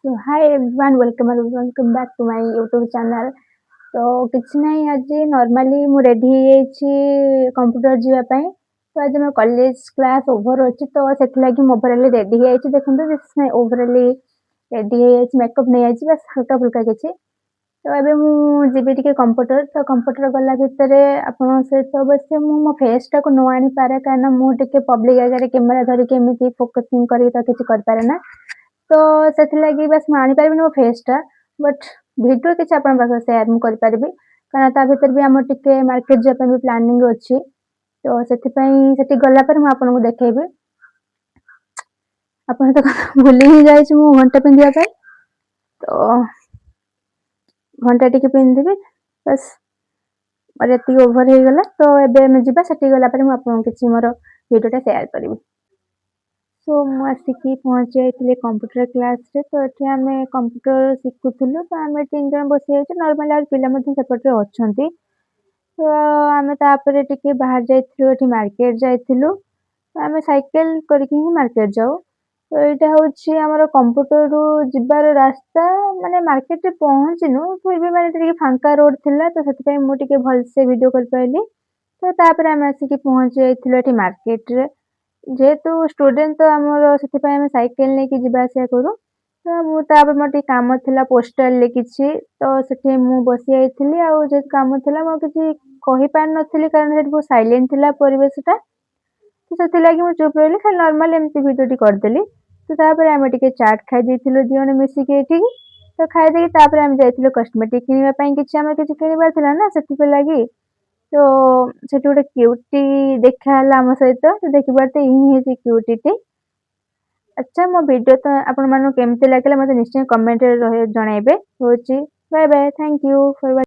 So hi everyone, welcome back to my YouTube channel. तो କିଛି ନାହିଁ ଆଜି ନର୍ମାଲି ମୁଁ ରେଡି ହେଇଯାଇଛି କମ୍ପ୍ୟୁଟର ଯିବା ପାଇଁ। ତ ଆଜି ମୋ କଲେଜ କ୍ଲାସ୍ ଓଭର ଅଛି ତ ସେଥିଲାଗି ମୁଁ ଓଭରାଲି ରେଡି ହେଇଯାଇଛି। ଦେଖନ୍ତୁ ଦିସ୍ ମାଇ ଓଭରାଲି ରେଡି ହେଇଯାଇଛି, ମେକଅପ୍ ନେଇଯାଇଛି ବାସ୍ ହାଲକା ଫୁଲକା କିଛି। ତ ଏବେ ମୁଁ ଯିବି ଟିକେ କମ୍ପ୍ୟୁଟର। ତ କମ୍ପ୍ୟୁଟର ଗଲା ଭିତରେ ଆପଣଙ୍କ ସହିତ ଅବଶ୍ୟ ମୁଁ ମୋ ଫେସଟାକୁ ନ ଆଣିପାରେ କାରଣ ମୁଁ ଟିକେ ପବ୍ଲିକ୍ ଜାଗାରେ କ୍ୟାମେରା ଧରିକି ଏମିତି ଫୋକସିଂ କରିକି ତ କିଛି କରିପାରେ ନା। ତ ସେଥିଲାଗି ବାସ୍ ମୁଁ ଆଣିପାରିବିନି ମୋ ଫେସ୍‌ଟା, ବଟ୍ ଭିଡିଓ କିଛି ଆପଣଙ୍କ ପାଖରେ ସେୟାର ମୁଁ କରିପାରିବି। କାରଣ ତା ଭିତରେ ବି ଆମର ଟିକେ ମାର୍କେଟ ଯିବା ପାଇଁ ବି ପ୍ଲାନିଂ ଅଛି। ତ ସେଥିପାଇଁ ସେଠିକି ଗଲା ପରେ ମୁଁ ଆପଣଙ୍କୁ ଦେଖେଇବି। ଆପଣ ତ ଭୁଲି ହିଁ ଯାଇଛି ମୁଁ ଘଣ୍ଟା ପିନ୍ଧିବା ପାଇଁ। ତ ଘଣ୍ଟା ଟିକେ ପିନ୍ଧିଦେବି ବାସ୍ ମୋର ଏତିକି ଓଭର ହେଇଗଲା। ତ ଏବେ ଆମେ ଯିବା ସେଠିକି ଗଲା ପରେ ମୁଁ ଆପଣଙ୍କୁ କିଛି ମୋର ଭିଡିଓଟା ସେୟାର କରିବି। ସୋ ମୁଁ ଆସିକି ପହଞ୍ଚି ଯାଇଥିଲି କମ୍ପ୍ୟୁଟର କ୍ଲାସ୍‌ରେ। ତ ଏଠି ଆମେ କମ୍ପ୍ୟୁଟର ଶିଖୁଥିଲୁ। ତ ଆମେ 3 ଜଣ ବସିଯାଇଛୁ। ନର୍ମାଲି ଆହୁରି ପିଲା ମଧ୍ୟ ସେପଟରେ ଅଛନ୍ତି। ତ ଆମେ ତାପରେ ଟିକେ ବାହାରି ଯାଇଥିଲୁ, ଏଠି ମାର୍କେଟ ଯାଇଥିଲୁ। ତ ଆମେ ସାଇକେଲ କରିକି ହିଁ ମାର୍କେଟ ଯାଉ। ତ ଏଇଟା ହଉଛି ଆମର କମ୍ପ୍ୟୁଟରରୁ ଯିବାର ରାସ୍ତା। ମାନେ ମାର୍କେଟରେ ପହଞ୍ଚିନୁ, ଫିର୍ ବି ମାନେ ଟିକେ ଫାଙ୍କା ରୋଡ୍ ଥିଲା ତ ସେଥିପାଇଁ ମୁଁ ଟିକେ ଭଲସେ ଭିଡିଓ କରିପାରିଲି। ତ ତାପରେ ଆମେ ଆସିକି ପହଞ୍ଚି ଯାଇଥିଲୁ ଏଠି ମାର୍କେଟରେ। ଯେହେତୁ ଷ୍ଟୁଡେଣ୍ଟ ତ ଆମର ସେଥିପାଇଁ ଆମେ ସାଇକେଲ ନେଇକି ଯିବା ଆସିବା କରୁ। ତ ମୁଁ ତାପରେ ମୋର ଟିକେ କାମ ଥିଲା ପୋଷ୍ଟାଲରେ କିଛି, ତ ସେଠି ମୁଁ ବସି ଯାଇଥିଲି ଆଉ ଯେହେତୁ କାମ ଥିଲା ମୁଁ ଆଉ କିଛି କହିପାରିନଥିଲି କାରଣ ସେଠି ବହୁତ ସାଇଲେଣ୍ଟ ଥିଲା ପରିବେଶଟା। ତ ସେଥିଲାଗି ମୁଁ ଚୁପ୍ ରହିଲି, ଖାଲି ନର୍ମାଲ ଏମିତି ଭିଡିଓଟି କରିଦେଲି। ତ ତାପରେ ଆମେ ଟିକେ ଚାଟ୍ ଖାଇ ଦେଇଥିଲୁ 2 ଜଣ ମିଶିକି ଏଠିକି। ତ ଖାଇଦେଇକି ତାପରେ ଆମେ ଯାଇଥିଲୁ କସ୍ମେଟିକ୍ କିଣିବା ପାଇଁ, କିଛି ଆମର କିଛି କିଣିବାର ଥିଲା ନା ସେଥିଥିଲାଗି। ତ ସେଠି ଗୋଟେ କ୍ୟୁଟି ଦେଖାହେଲା ଆମ ସହିତ। ତ ଦେଖିପାରୁଥିବେ ଇଏ ହିଁ ସେ କ୍ୟୁଟିଟି। ଆଚ୍ଛା ମୋ ଭିଡିଓ ତ ଆପଣମାନଙ୍କୁ କେମିତି ଲାଗିଲା ମତେ ନିଶ୍ଚୟ କମେଣ୍ଟରେ ଜଣାଇବେ। ରହୁଛି। Bye bye. Thank you for